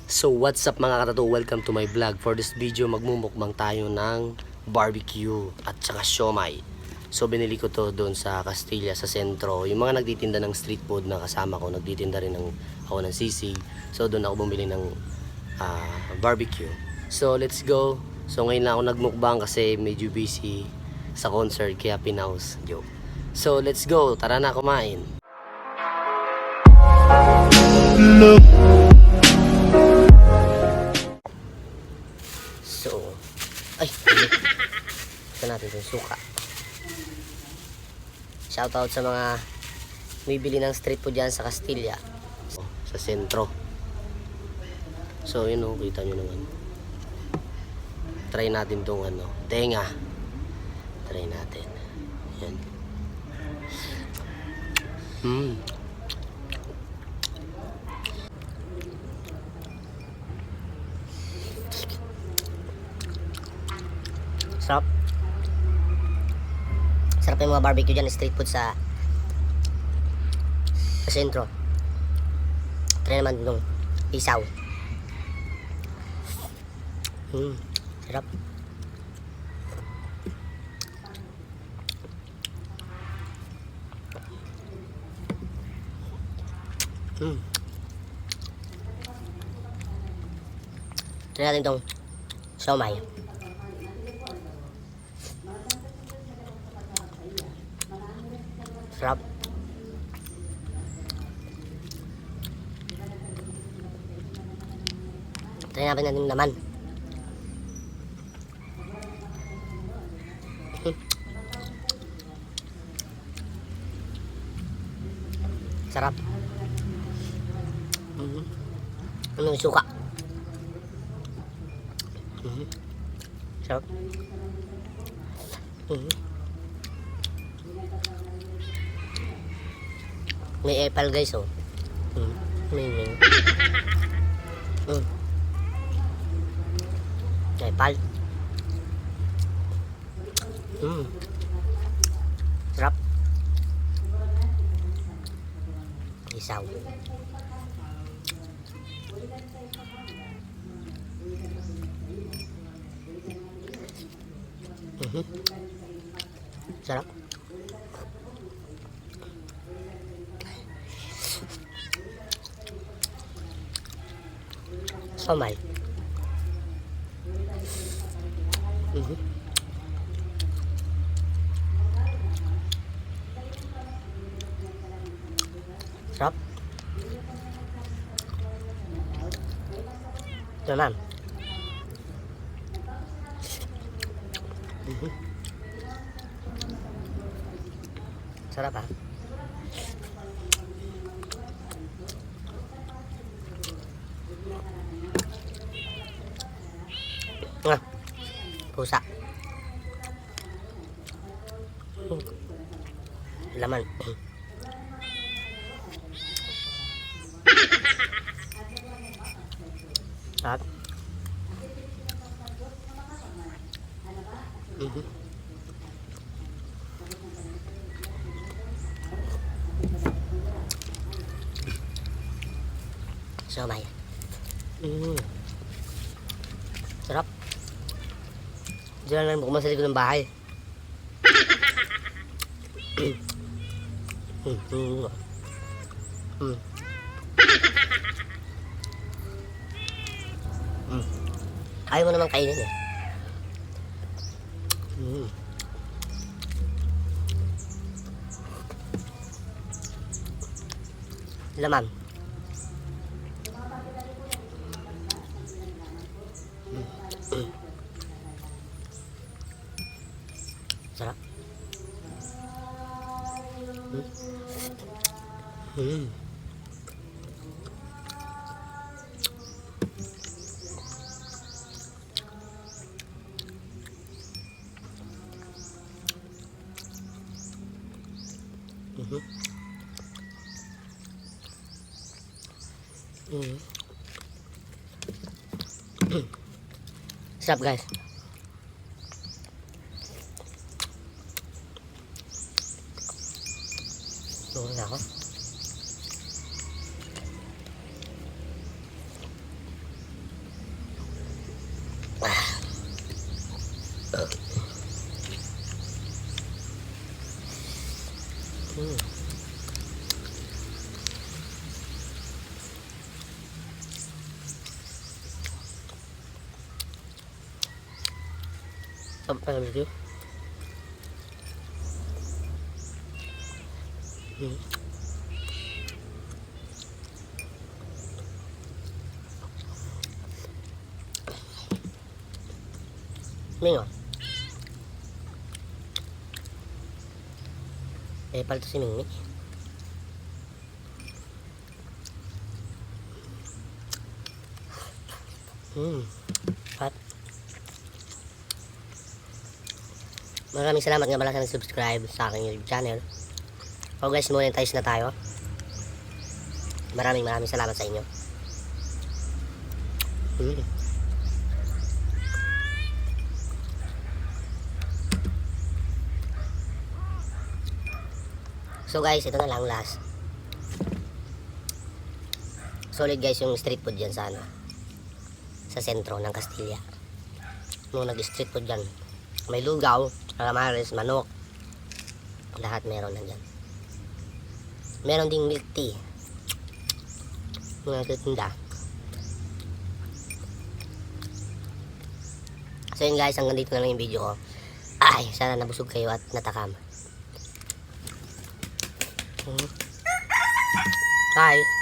So what's up mga katatu, welcome to my vlog. For this video magmumukbang tayo ng barbecue at saka siomai. So binili ko to doon sa Castilla sa sentro. Yung mga nagtitinda ng street food na kasama ko, nagtitinda rin ako ng sisig. So doon ako bumili ng barbecue. So let's go. So ngayon lang ako nagmukbang kasi medyo busy sa concert kaya pinaus. Joke. So let's go, tara na kumain. So, ay, ito natin yung suka. Shoutout sa mga bibili ng street food dyan sa Castilla, sa sentro. So, yun o, kita nyo naman. Try natin tong tenga. Try natin. Yan. Sarap. Sarap yung mga barbecue dyan, street food sa sentro. Try naman itong isaw. Sarap. Try natin itong siomai. Sarap. Try natin yung laman. Sarap. Ano yung suka? Sarap. May epal guys, oh. May epal. Sarap. Isaw. Sarap. Siomai. Sarap. Ito naman. Sarap ah. Pusa. Laman. Sarap. Siomai. Sarap. Diyan lang bukas sa likod ng bahay. Ayaw mo naman kainin eh. Laman. Sarap. Sarap guys. Tuloy na ako. Sa barbecue. Mingo. Palto si Mingmi. Hot. Maraming salamat nga pala sa nag-subscribe sa aking YouTube channel. O guys, monetize na tayo. Maraming salamat sa inyo. So guys, ito na lang last. Solid guys yung street food dyan sa sa sentro ng Castilla. Nung nag-street food dyan, may lugaw, calamares, manok, lahat meron na dyan. Meron ding milk tea. Mga tinda. So yun guys, hanggang dito na lang yung video ko. Ay, sana nabusog kayo at natakam. Bye!